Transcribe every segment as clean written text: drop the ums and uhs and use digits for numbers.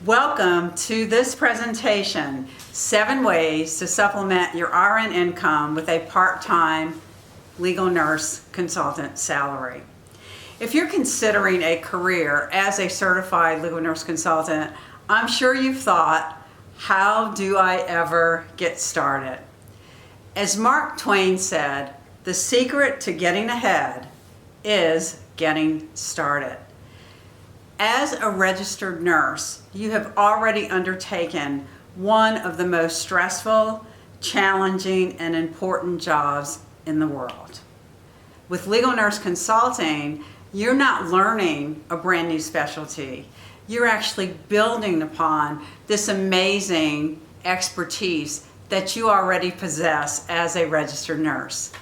Welcome to this presentation, 7 ways to supplement your RN income with a part-time legal nurse consultant salary. If you're considering a career as a certified legal nurse consultant, I'm sure you've thought, how do I ever get started? As Mark Twain said, the secret to getting ahead is getting started. As a registered nurse, you have already undertaken one of the most stressful, challenging, and important jobs in the world. With legal nurse consulting, you're not learning a brand new specialty. You're actually building upon this amazing expertise that you already possess as a registered nurse.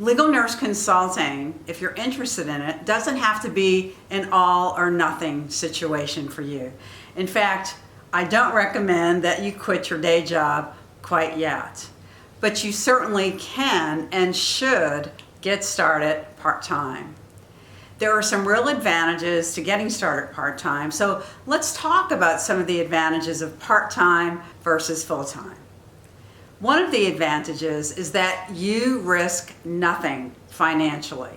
Legal nurse consulting, if you're interested in it, doesn't have to be an all or nothing situation for you. In fact, I don't recommend that you quit your day job quite yet, but you certainly can and should get started part-time. There are some real advantages to getting started part-time, so let's talk about some of the advantages of part-time versus full-time. One of the advantages is that you risk nothing financially.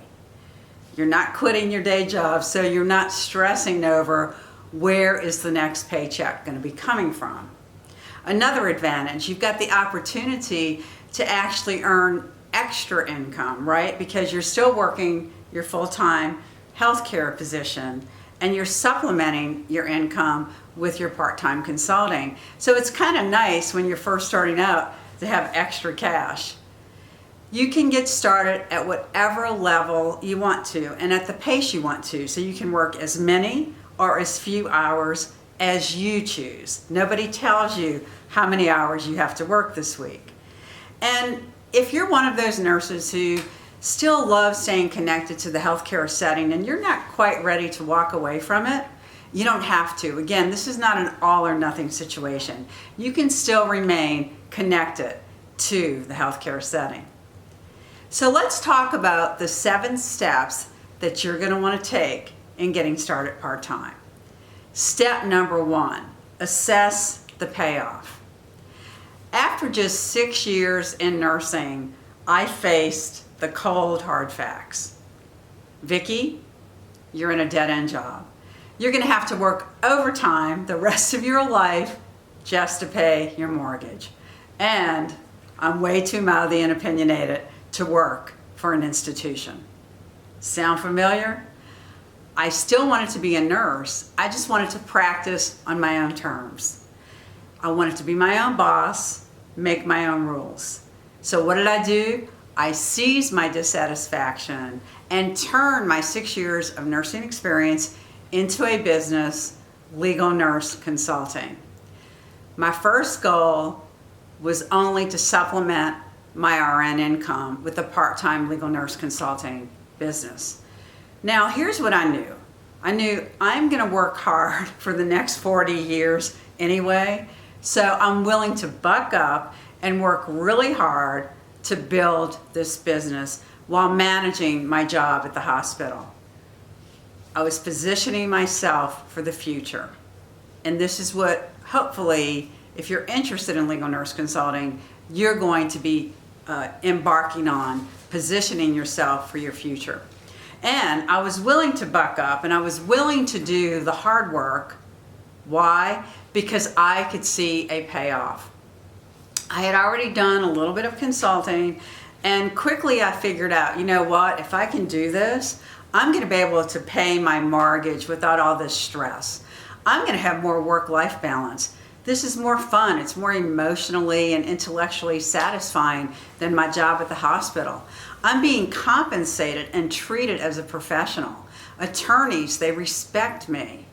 You're not quitting your day job, so you're not stressing over where is the next paycheck going to be coming from. Another advantage, you've got the opportunity to actually earn extra income, right? Because you're still working your full-time healthcare position and you're supplementing your income with your part-time consulting. So it's kind of nice when you're first starting out to have extra cash. You can get started at whatever level you want to and at the pace you want to, so you can work as many or as few hours as you choose. Nobody tells you how many hours you have to work this week. And if you're one of those nurses who still loves staying connected to the healthcare setting and you're not quite ready to walk away from it, you don't have to. Again, this is not an all or nothing situation. You can still remain connected to the healthcare setting. So let's talk about the 7 steps that you're going to want to take in getting started part-time. Step number 1, assess the payoff. After just 6 years in nursing, I faced the cold hard facts. Vicki, you're in a dead-end job. You're going to have to work overtime the rest of your life just to pay your mortgage. And I'm way too mouthy and opinionated to work for an institution. Sound familiar? I still wanted to be a nurse. I just wanted to practice on my own terms. I wanted to be my own boss, make my own rules. So what did I do? I seized my dissatisfaction and turned my 6 years of nursing experience into a business, legal nurse consulting. My first goal was only to supplement my RN income with a part-time legal nurse consulting business. Now, here's what I knew. I knew I'm going to work hard for the next 40 years anyway, so I'm willing to buck up and work really hard to build this business while managing my job at the hospital. I was positioning myself for the future. And this is what, hopefully, if you're interested in legal nurse consulting, you're going to be embarking on, positioning yourself for your future. And I was willing to buck up and I was willing to do the hard work. Why? Because I could see a payoff. I had already done a little bit of consulting and quickly I figured out, you know what, if I can do this, I'm going to be able to pay my mortgage without all this stress. I'm going to have more work-life balance. This is more fun. It's more emotionally and intellectually satisfying than my job at the hospital. I'm being compensated and treated as a professional. Attorneys, they respect me.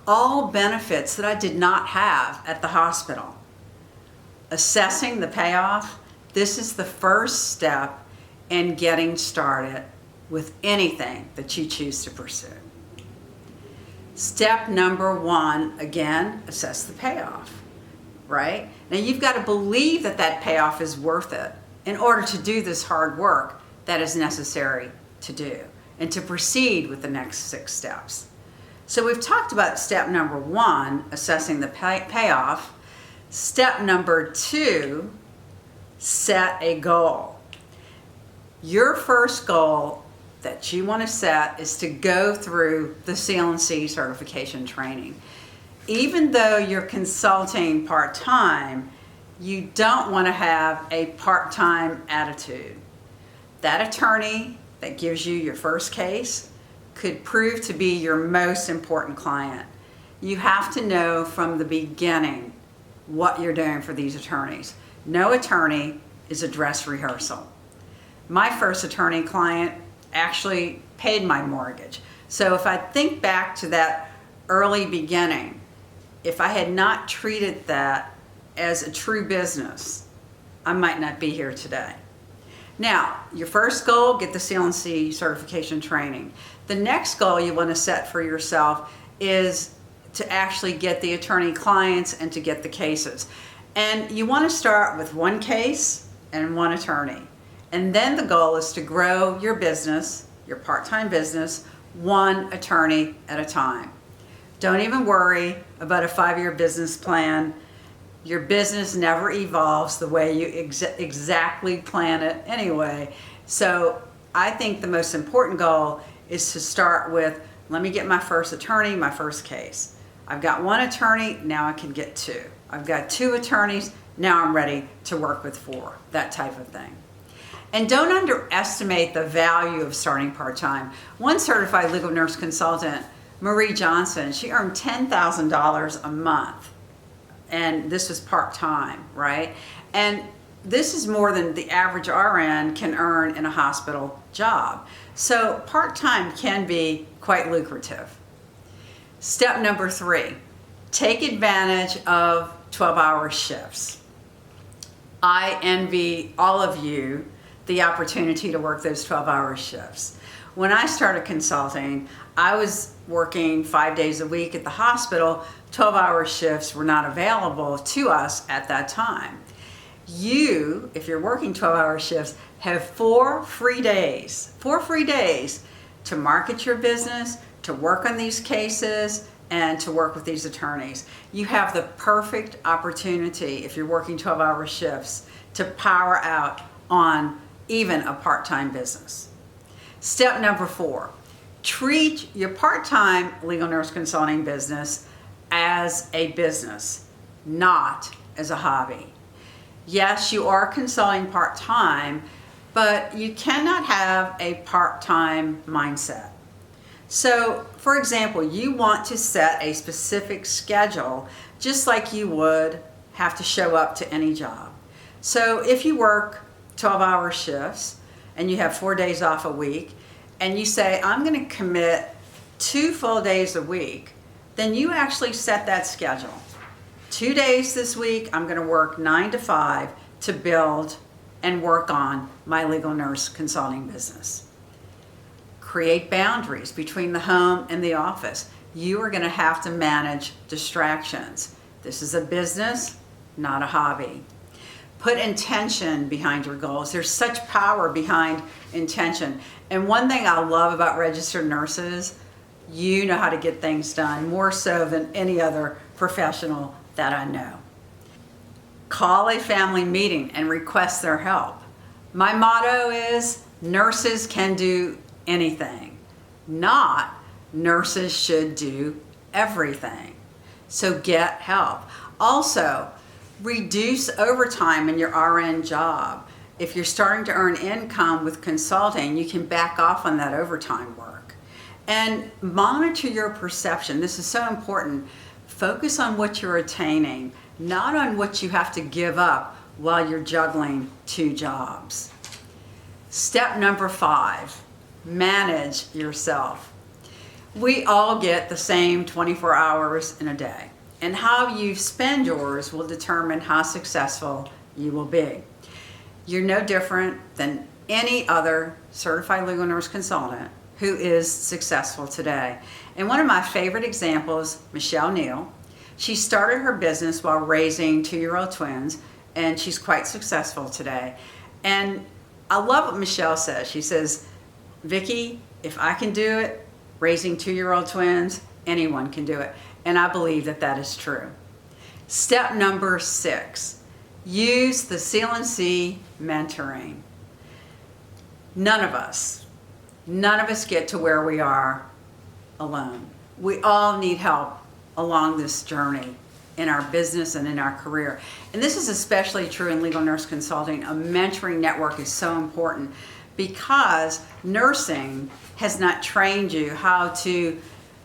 All benefits that I did not have at the hospital. Assessing the payoff, this is the first step in getting started with anything that you choose to pursue. Step number 1, again, assess the payoff, right? Now you've got to believe that that payoff is worth it in order to do this hard work that is necessary to do and to proceed with the next 6 steps. So we've talked about step number 1, assessing the payoff. Step number 2, set a goal. Your first goal that you want to set is to go through the CNC certification training. Even though you're consulting part-time, you don't want to have a part-time attitude. That attorney that gives you your first case could prove to be your most important client. You have to know from the beginning what you're doing for these attorneys. No attorney is a dress rehearsal. My first attorney client actually paid my mortgage. So if I think back to that early beginning, if I had not treated that as a true business, I might not be here today. Now, your first goal, get the CNC certification training. The next goal you want to set for yourself is to actually get the attorney clients and to get the cases. And you want to start with one case and one attorney. And then the goal is to grow your business, your part-time business, one attorney at a time. Don't even worry about a 5-year business plan. Your business never evolves the way you exactly plan it anyway. So I think the most important goal is to start with, let me get my first attorney, my first case. I've got one attorney, now I can get 2. I've got 2 attorneys, now I'm ready to work with 4, that type of thing. And don't underestimate the value of starting part-time. One certified legal nurse consultant, Marie Johnson, she earned $10,000 a month. And this was part-time, right? And this is more than the average RN can earn in a hospital job. So part-time can be quite lucrative. Step number 3, take advantage of 12-hour shifts. I envy all of you the opportunity to work those 12-hour shifts. When I started consulting, I was working 5 days a week at the hospital. 12-hour shifts were not available to us at that time. You, if you're working 12-hour shifts, have 4 free days to market your business, to work on these cases, and to work with these attorneys. You have the perfect opportunity, if you're working 12-hour shifts, to power out on even a part-time business. Step number 4, treat your part-time legal nurse consulting business as a business, not as a hobby. Yes, you are consulting part-time, but you cannot have a part-time mindset. So, for example, you want to set a specific schedule just like you would have to show up to any job. So if you work 12-hour shifts and you have 4 days off a week and you say, I'm going to commit 2 full days a week, then you actually set that schedule. 2 days this week, I'm going to work 9 to 5 to build and work on my legal nurse consulting business. Create boundaries between the home and the office. You are going to have to manage distractions. This is a business, not a hobby. Put intention behind your goals. There's such power behind intention. And one thing I love about registered nurses, you know how to get things done more so than any other professional that I know. Call a family meeting and request their help. My motto is, nurses can do anything, not nurses should do everything. So get help. Also, reduce overtime in your RN job. If you're starting to earn income with consulting, you can back off on that overtime work. And monitor your perception. This is so important. Focus on what you're attaining, not on what you have to give up while you're juggling 2 jobs. Step number 5, manage yourself. We all get the same 24 hours in a day, and how you spend yours will determine how successful you will be. You're no different than any other certified legal nurse consultant who is successful today. And one of my favorite examples, Michelle Neal, she started her business while raising 2-year-old twins, and she's quite successful today. And I love what Michelle says. She says, Vicki, if I can do it, raising 2-year-old twins, anyone can do it. And I believe that that is true. Step number 6, use the CNC Mentoring. None of us get to where we are alone. We all need help along this journey in our business and in our career. And this is especially true in legal nurse consulting. A mentoring network is so important because nursing has not trained you how to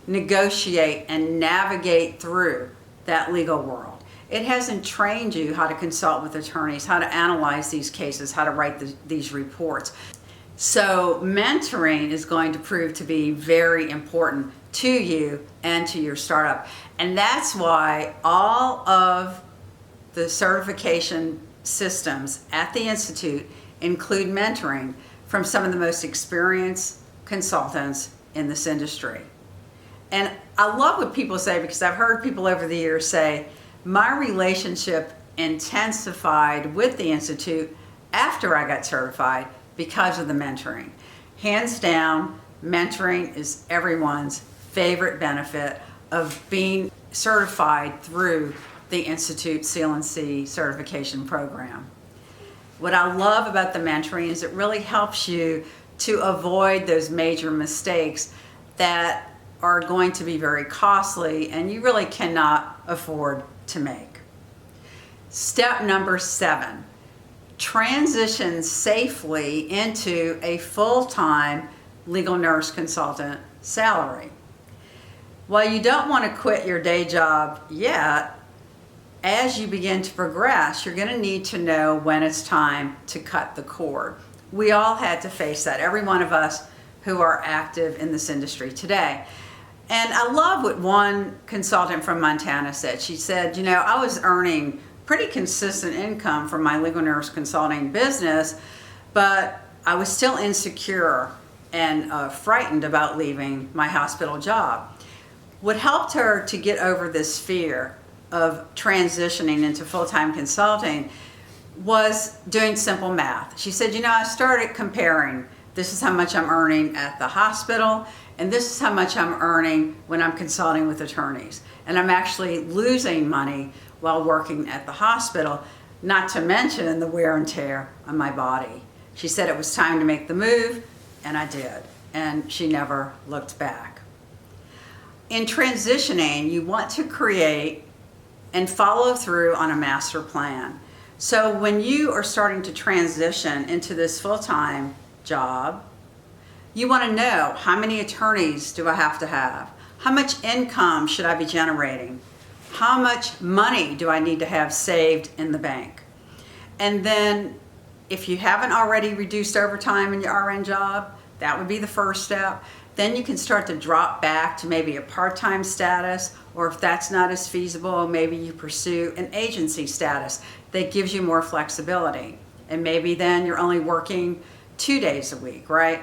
negotiate and navigate through that legal world. It hasn't trained you how to consult with attorneys, how to analyze these cases, how to write these reports. So mentoring is going to prove to be very important to you and to your startup. And that's why all of the certification systems at the Institute include mentoring from some of the most experienced consultants in this industry. And I love what people say, because I've heard people over the years say, my relationship intensified with the Institute after I got certified because of the mentoring. Hands down, mentoring is everyone's favorite benefit of being certified through the Institute CNC certification program. What I love about the mentoring is it really helps you to avoid those major mistakes that are going to be very costly and you really cannot afford to make. Step number 7, transition safely into a full-time legal nurse consultant salary. While you don't want to quit your day job yet, as you begin to progress, you're going to need to know when it's time to cut the cord. We all had to face that, every one of us who are active in this industry today. And I love what one consultant from Montana said. She said, you know, I was earning pretty consistent income from my legal nurse consulting business, but I was still insecure and frightened about leaving my hospital job. What helped her to get over this fear of transitioning into full-time consulting was doing simple math. She said, you know, I started comparing, this is how much I'm earning at the hospital, and this is how much I'm earning when I'm consulting with attorneys. And I'm actually losing money while working at the hospital, not to mention the wear and tear on my body. She said it was time to make the move, and I did. And she never looked back. In transitioning, you want to create and follow through on a master plan. So when you are starting to transition into this full-time job, you want to know, how many attorneys do I have to have? How much income should I be generating? How much money do I need to have saved in the bank? And then if you haven't already reduced overtime in your RN job, that would be the first step. Then you can start to drop back to maybe a part-time status, or if that's not as feasible, maybe you pursue an agency status that gives you more flexibility. And maybe then you're only working 2 days a week, right?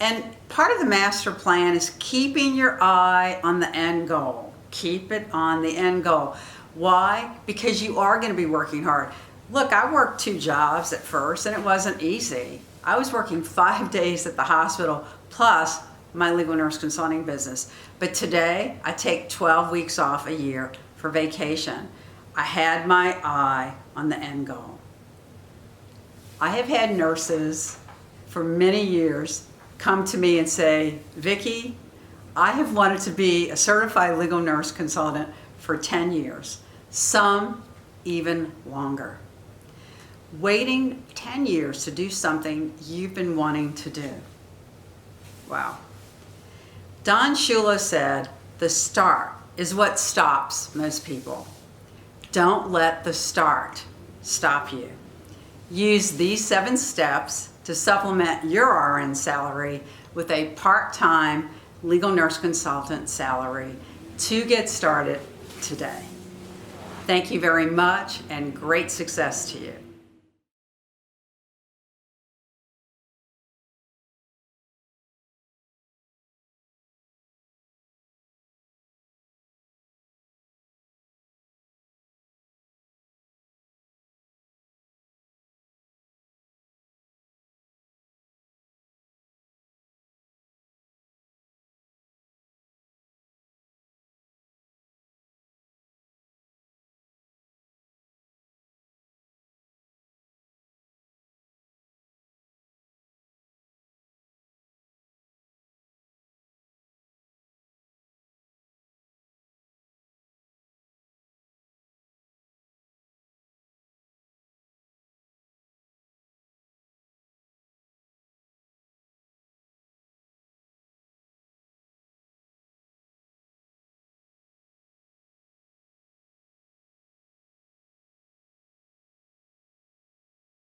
And part of the master plan is keeping your eye on the end goal. Keep it on the end goal. Why? Because you are going to be working hard. Look, I worked 2 jobs at first and it wasn't easy. I was working 5 days at the hospital plus my legal nurse consulting business. But today I take 12 weeks off a year for vacation. I had my eye on the end goal. I have had nurses for many years come to me and say, Vicki, I have wanted to be a certified legal nurse consultant for 10 years, some even longer. Waiting 10 years to do something you've been wanting to do. Wow. Don Shula said, the start is what stops most people. Don't let the start stop you. Use these 7 steps to supplement your RN salary with a part-time legal nurse consultant salary to get started today. Thank you very much and great success to you.